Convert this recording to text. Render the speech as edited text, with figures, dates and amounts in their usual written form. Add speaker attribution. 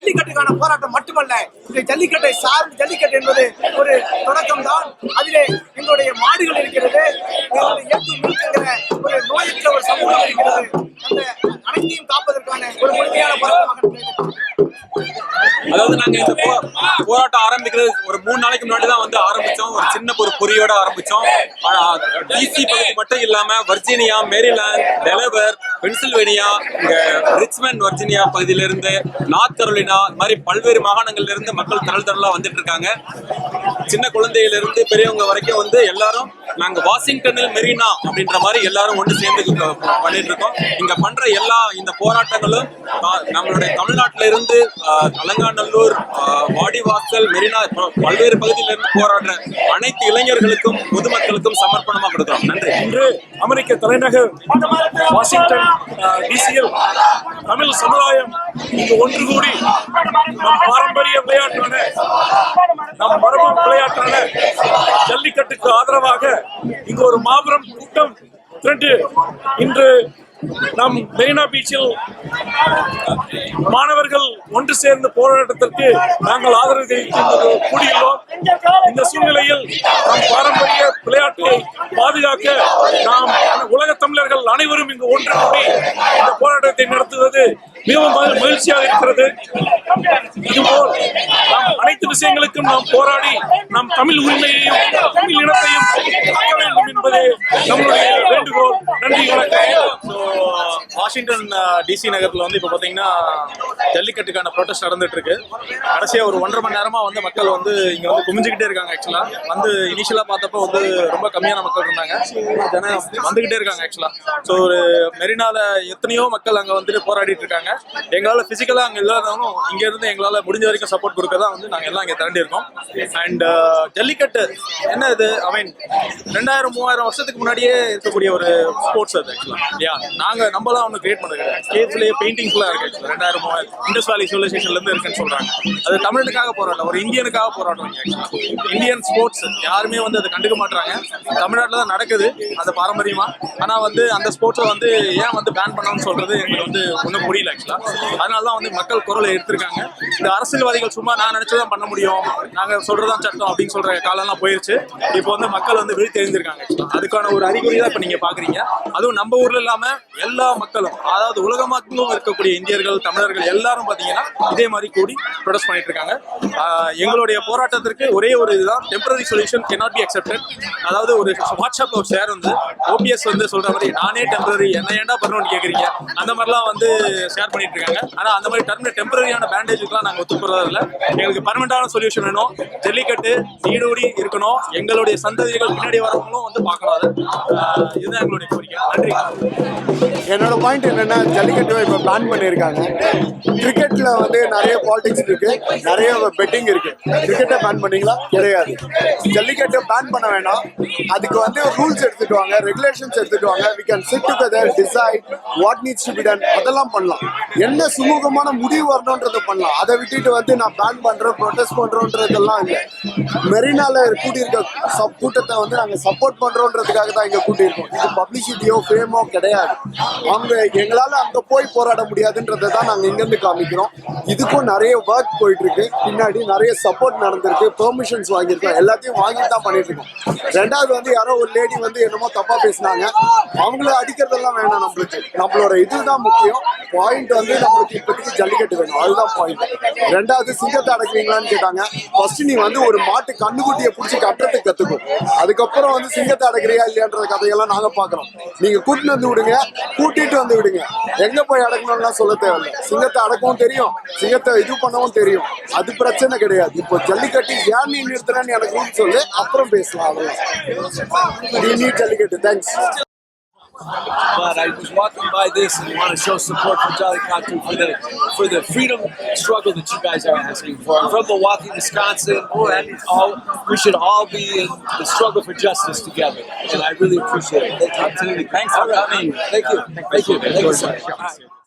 Speaker 1: ஜல்லிக்கட்டுக்கான போராட்டம் மட்டுமல்ல, இந்த ஜல்லிக்கட்டை சார்ந்து ஜல்லிக்கட்டு என்பது ஒரு தொடக்கம் தான். அதிலே எங்களுடைய மாடுகள் இருக்கிறது, ஒரு நோயற்ற ஒரு சமூகம் இருக்கிறது. அந்த அனைத்தையும் காப்பதற்கான ஒரு முழுமையான போராட்டமாக.
Speaker 2: அதாவது நாங்க இந்த போராட்டம் ஆரம்பிக்கிறது ஒரு 3 நாளைக்கு முன்னாடி தான் வந்து ஆரம்பிச்சோம். ஒரு சின்ன ஒரு பொறியோட ஆரம்பிச்சோம். டிசி பகுதி மட்டும் இல்லாம வர்ஜீனியா, மேரிலாந்து, டெலவர், பென்சில்வேனியா, இங்க ரிச்மண்ட் வர்ஜீனியா பகுதியில இருந்து, நார்த் கரோலினா, இந்த மாதிரி பல்வேறு மாகாணங்கள்ல இருந்து மக்கள் திரளா வந்துட்டு இருக்காங்க. சின்ன குழந்தையில இருந்து பெரியவங்க வரைக்கும் வந்து எல்லாரும் நாங்க வாஷிங்டனில் மெரினா அப்படின்ற மாதிரி எல்லாரும் ஒன்று சேர்ந்து பண்ணிட்டு இருக்கோம். இங்க பண்ற எல்லா இந்த போராட்டங்களும் நம்மளுடைய தமிழ்நாட்டில இருந்து அலங்காநல்லூர், வாடிவாசல், மெரினா பல்வேறு பகுதியில இருந்து போராடுற அனைத்து இளைஞர்களுக்கும் பொதுமக்களுக்கும் சமர்ப்பணமா கொடுக்கிறோம். நன்றி.
Speaker 3: இன்று அமெரிக்க தலைநகர் வாஷிங்டன் டிசியில் தமிழ் சமுதாயம் இங்கு ஒன்று கூடி நம் பாரம்பரிய விளையாட்டான, நம் மரபு விளையாட்டான ஜல்லிக்கட்டுக்கு ஆதரவாக இங்கு ஒரு மாபெரும் கூட்டம் திரண்டு இன்று நம் மெரினா பீச்சில் மாணவர்கள் ஒன்று சேர்ந்த போராட்டத்திற்கு நாங்கள் ஆதரவு தெரிவித்து கூடியுள்ளோம். இந்த சூழ்நிலையில் நம் பாரம்பரிய விளையாட்டை பாதுகாக்க நாம் உலக தமிழர்கள் அனைவரும் இங்கு ஒன்று கூடி இந்த போராட்டத்தை நடத்துவது மிகவும் மகிழ்ச்சியாக இருக்கிறது. இதுபோல் நாம் அனைத்து விஷயங்களுக்கும் நாம் போராடி நம் தமிழ் உரிமையையும் தமிழ் இனத்தையும் காக்க வேண்டும் என்பதே நம்மளுடைய வேண்டுகோள். நன்றி, வணக்கம்.
Speaker 4: வாஷிங்டன் டிசி நகரத்தில் வந்து இப்போ பார்த்தீங்கன்னா ஜல்லிக்கட்டுக்கான ப்ரொடெஸ்ட் நடந்துட்டு இருக்கு. கடைசியாக ஒரு 1.5 மணி நேரமாக வந்து மக்கள் வந்து இங்கே வந்து குமிஞ்சுக்கிட்டே இருக்காங்க. ஆக்சுவலாக வந்து இனிஷியலாக பார்த்தப்போ வந்து ரொம்ப கம்மியான மக்கள் இருந்தாங்க, ஜனம் வந்துகிட்டே இருக்காங்க. ஆக்சுவலாக ஸோ ஒரு மெரினால எத்தனையோ மக்கள் அங்கே வந்துட்டு போராடிட்டு இருக்காங்க. எங்களால் ஃபிசிக்கலாக அங்கே இல்லாதவங்களும் இங்கேருந்து எங்களால் முடிஞ்ச வரைக்கும் சப்போர்ட் கொடுக்க தான் வந்து நாங்கள் எல்லாம் இங்கே திரண்டி இருக்கோம். அண்ட் ஜல்லிக்கட்டு என்ன இது, ஐ மீன் 2000-3000 வருஷத்துக்கு முன்னாடியே இருக்கக்கூடிய ஒரு ஸ்போர்ட்ஸ் அது. ஆக்சுவலாக நம்மளாம் ஒன்று கிரியேட் பண்ணுறது கிடையாது. ஸ்கேட்ஸ்லேயே பெயிண்டிங்ஸ்லாம் இருக்கு. 2000-3000 இண்டஸ் வேலி சிவிலைசேஷன்லேருந்து இருக்குன்னு சொல்கிறாங்க. அது தமிழனுக்காக போராடல, ஒரு இந்தியனுக்காக போராடுவாங்க. இந்தியன் ஸ்போர்ட்ஸ் யாருமே வந்து அதை கண்டுக்க மாட்டாங்க. தமிழ்நாட்டில் தான் நடக்குது அந்த பாரம்பரியமா. ஆனால் வந்து அந்த ஸ்போர்ட்ஸை வந்து ஏன் வந்து பேன் பண்ணணும்னு சொல்றது எங்களுக்கு வந்து ஒன்றும் புரியல. ஆக்சுவலாக அதனால தான் வந்து மக்கள் குரலை எடுத்திருக்காங்க. இந்த அரசியல்வாதிகள் சும்மா நான் நினைச்சதான் பண்ண முடியும், நாங்கள் சொல்றதான் சட்டம் அப்படின்னு சொல்ற காலம்லாம் போயிருச்சு. இப்போ வந்து மக்கள் வந்து விழி தெரிஞ்சிருக்காங்க. அதுக்கான ஒரு அறிகுறி தான் இப்போ நீங்க பாக்குறீங்க. அதுவும் நம்ம ஊர்ல இல்லாம எல்லா மக்களும், அதாவது உலகமாக்கும் இருக்கக்கூடிய இந்தியர்கள், தமிழர்கள் எல்லாரும் பாத்தீங்கன்னா இதே மாதிரி கூடி ப்ரொடெஸ்ட் பண்ணிட்டு இருக்காங்க. எங்களுடைய போராட்டத்திற்கு ஒரே ஒரு இதுதான், temporary solution cannot be accepted. அதாவது ஒரு வாட்ஸ்அப்ல ஒரு ஷேர் வந்து ஓபிஎஸ் வந்து சொல்ற மாதிரி நானே டெம்பரரி என்ன ஏன்டா பண்ணணும்னு கேக்குறீங்க, அந்த மாதிரிலாம் வந்து ஷேர் பண்ணிட்டு இருக்காங்க. ஆனா அந்த மாதிரி டெம்பரரியான பேண்டேஜுக்குலாம் நாங்க ஒத்துக்கிறதா இல்லை. எங்களுக்கு பர்மனண்டான சொல்யூஷன் வேணும். ஜல்லிக்கட்டு நீடூடி இருக்கணும். எங்களுடைய சந்ததிகள் பின்னாடி வரவங்களும் வந்து பார்க்கணும். இதுதான் எங்களுடைய கோரிக்கை. நன்றி.
Speaker 5: என்னோட பாயிண்ட் என்னன்னா, ஜல்லிக்கட்டு இப்போ பிளான் பண்ணியிருக்காங்க. கிரிக்கெட்ல வந்து நிறைய பாலிடிக்ஸ் இருக்கு, நிறைய பெட்டிங் இருக்கு. கிரிக்கெட்டை பேன் பண்ணீங்களா? கிடையாது. ஜல்லிக்கட்டை பேன் பண்ண வேணாம். அதுக்கு வந்து ரூல்ஸ் எடுத்துட்டு வாங்க, ரெகுலேஷன்ஸ் எடுத்துட்டு வாங்க. we can sit together, decide what needs to be done. அதெல்லாம் பண்ணலாம். என்ன சுமூகமான முடிவு வரணும்ன்றதை பண்ணலாம். அதை விட்டுட்டு வந்து நான் பேன் பண்றேன், ப்ரொடெஸ்ட் பண்றோன்றதெல்லாம் இல்லை. மெரினால கூட்டியிருக்க கூட்டத்தை வந்து நாங்கள் சப்போர்ட் பண்றோன்றதுக்காக தான் இங்க கூட்டியிருக்கோம். இது பப்ளிசிட்டியோ ஃபேமோ கிடையாது. அவங்க எங்களால அங்க போய் போராட முடியாதுன்றதை தான் நாங்கள் இங்கிருந்து காமிக்கிறோம். இதுக்கும் நிறைய ஒர்க் போயிட்டு இருக்கு, பின்னாடி நிறைய சப்போர்ட் நடந்திருக்கு, பெர்மிஷன்ஸ் வாங்கியிருக்கோம், எல்லாத்தையும் வாங்கிட்டு தான் பண்ணிட்டு இருக்கோம். ரெண்டாவது வந்து யாரோ ஒரு லேடி வந்து என்னமோ தப்பா பேசினாங்க, அவங்கள அடிக்கிறதெல்லாம் வேணாம். நம்மளோட இதுதான் முக்கியம். பாயிண்ட் வந்து நம்மளுக்கு இப்போதைக்கு ஜல்லிக்கட்டு வேணும், அதுதான் பாயிண்ட். ரெண்டாவது சிங்கத்தை அடக்குறீங்களான்னு கேட்டாங்க. ஃபர்ஸ்ட் நீ வந்து ஒரு மாட்டு கண்ணுக்குட்டியை பிடிச்சி கட்டுறதுக்கு கத்துக்கும், அதுக்கப்புறம் வந்து சிங்கத்தை அடக்குறியா இல்லையான்ற கதையெல்லாம் நாங்க பாக்குறோம். நீங்க கூட்டிட்டு வந்து விடுங்க, கூட்டிட்டு வந்து விடுங்க. எங்க போய் அடக்கணும்லாம் சொல்ல தேவையில்லை. சிங்கத்தை அடக்கவும் தெரியும், சிங்கத்தை இது பண்ணவும் தெரியும். அது பிரச்சனை கிடையாது. இப்போ ஜல்லிக்கட்டு ஏன் நீ நிறுத்துறேன்னு எனக்கு சொல்லு, அப்புறம் பேசலாம். அவ்வளவு jallikattu. Thanks.
Speaker 6: But I was walking by this and want to show support for Jallikattu for the freedom struggle that you guys are asking for. I'm from Milwaukee, Wisconsin, and we should all be in the struggle for justice together. And I really appreciate it. Thanks for coming. Thank you. Thank you so much.